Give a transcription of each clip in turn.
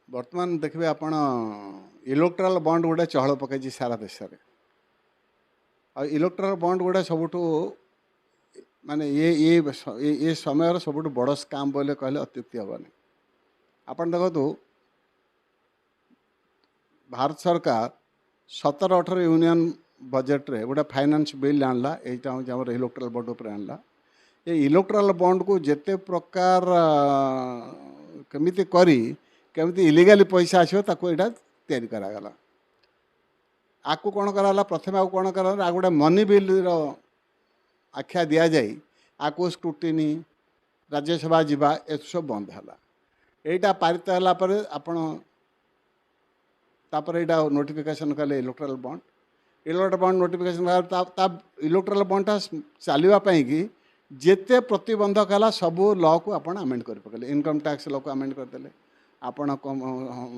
बर्तमान देखिए आपण इलेक्ट्राल बॉन्ड गुड़ा चहल पकई सारा देश में आ इलेक्ट्राल बॉन्ड गुड़ा सबुठ माने ये समय सबुठ बड़ स्काम बोले कहले अत्युक्ति हेनी। आपण देखो भारत सरकार 17-18 यूनियन बजेट रे गोटे फाइनेंस बिल आणला एटा हमर इलेक्ट्राल बॉन्ड उपर आणला। ये इलेक्ट्राल बॉन्ड को जेते प्रकार केमिति करी केमिति इलीगली पैसा आसो ताको एटा तैयारी करागला। आपको कौन कराला प्रथम आपको कौन कराला आ गोटे मनी बिल आख्या दि जाए आपको स्क्रूटिनी राज्यसभा जीवा ए सब बंद है। यहाँ पारित है आपण तापर एटा नोटिफिकेशन कले electoral bond notification electoral bond चलवाई कि जेते प्रतिबंधक है सबू लॉ को आप आमेंड कर पकड़े। इनकम टैक्स लॉ को आमेंड करदे आपण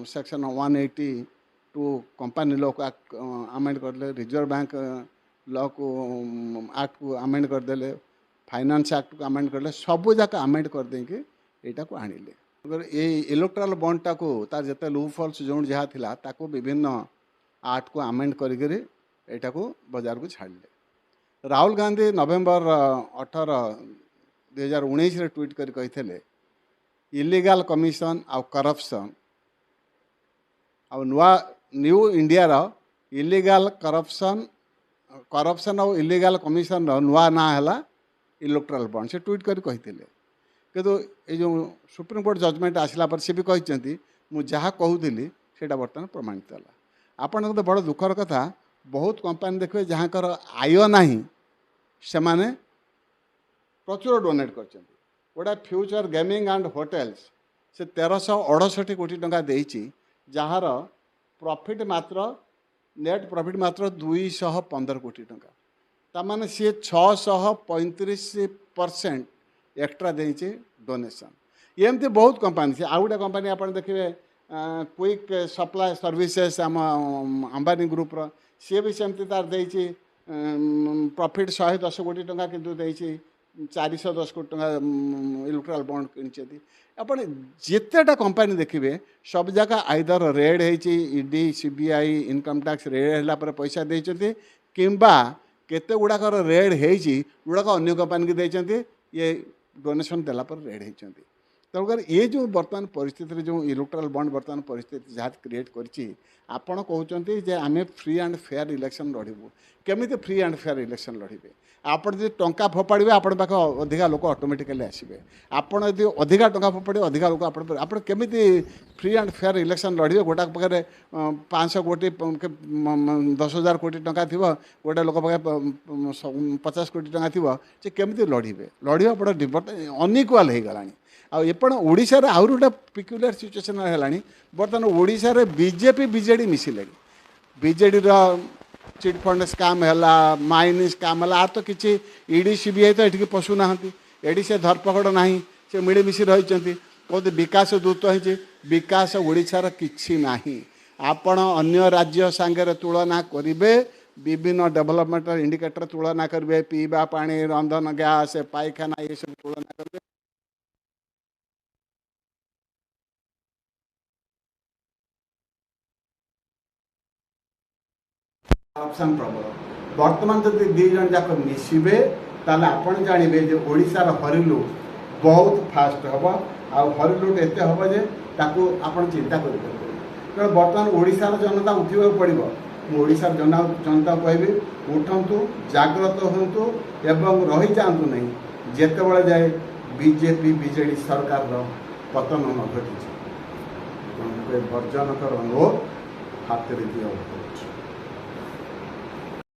सेक्शन 182 कंपनी लॉ को आमेंड करदे, रिजर्व बैंक लॉ को एक्ट को आमेंड करदे, फाइनेंस एक्ट को आमेंड करदे, सबू जाक आमेंड कर देंगे एटा को आनिले। ये इलेक्ट्राल बॉन्ड टाको तार जते लूपहोल्स जोन जहाँ थिला ताको विभिन्न आर्ट को आमेंड करिकरी एटा को बाजार को छाड़ले। राहुल गांधी नवेम्बर 18 2019 रे ट्वीट कर कही इलीगल कमिशन आ करप्शन आ न्यू इंडिया रो इलीगल करप्शन और इलीगल कमिशन रो नुआ ना है इलेक्ट्राल बॉन्ड से ट्वीट कर कही किंतु ये जो सुप्रीम कोर्ट जजमेंट आसला पर से भी कहते मुझे कहूली से बर्तमान प्रमाणित है। आपण तो बड़ दुखर कथा बहुत कंपनी देखिए जहाँ कर आय ना से माने प्रचुर डोनेट कर गोटे फ्यूचर गेमिंग एंड होटेल्स से 1368 कोटी टंका देइछि जार प्रॉफिट मात्र नेट प्रॉफिट मात्र 215 कोटी टंका तामाने सी 635% एक्स्ट्रा देइछि डोनेशन। एमती बहुत कंपनी से आउ गोटे कंपनी आप देखिए क्विक सप्लाई सर्विसेस आम अंबानी ग्रुप रो सी भी सेमती तार देइछि प्रॉफिट 110 कोटी टंका किंतु देइछि 410 कोटी टंका इलेक्ट्राल बॉन्ड किनी। अपन जितेटा कंपनी देखिए सब जगह आइदर रेड होती ED CBI income tax raid है पैसा देते किंबा केते गुड़ाक रेड होती गुड़ाक अन्य कंपनी की देते ये डोनेशन देला पर रेड होती। तेणुकर ये जो बर्तमान परिस्थिति जो इलेक्ट्राल बॉन्ड बर्तमान परिस्थिति जहाँ क्रिएट कर आपण कहते जे आम फ्री एंड फेयर इलेक्शन लड़बू केमी फ्री एंड फेयर इलेक्शन लड़े आपड़ जो टंका फोपाड़े आपण पाखे अधिका लोक ऑटोमेटिकली आसबे आपण यदि अधिका टंका फोपाड़े अधिका लोक आप केमी फ्री एंड फेयर इलेक्शन लड़े गोटा पाखे 500 कोटी 10,000 कोटी टंका थी गोटे लोक पाखे 50 कोटी टंका थी से केमी लड़े बड़ा डिबट अनइक्वाल हो गला। आपर ओडिशा रे आउर गोटे पिक्युलर सिचुएसन है बर्तमान ओडिशा रे बीजेपी बीजेडी मिसिले बीजेडी चिट फंड स्काम है माइन स्काम है तो किसी ईडी सीबीआई तो ये पशुना एडी से धरपकड़ ना से मिलमिशी रही कहते विकास दूत हो विकास ओडिशार किछि नाही। आपण अन्य राज्य सांगे तुलना करेंगे विभिन्न डेवलपमेंट इंडिकेटर तुलना करेंगे पीवा पानी रंधन गैस पाइखाना ये सब तुलना करेंगे। ऑप्शन प्रबल बर्तमान जब दी जन जाक मिसबे ताले आपण जानबे जे ओडिशार हरिलुट बहुत फास्ट हम आ हरिलुट एत हम जे ताको आपण चिंता कर कारण बर्तमान ओडिशार जनता उठा पड़ो। ओडिशार जनता कहबी उठंतु जाग्रत हूँ एवं रही जातु नहीं जिते जाए बीजेपी बीजेडी सरकार पतन न घटी वर्जन कर अनुरोध हाथ दिया।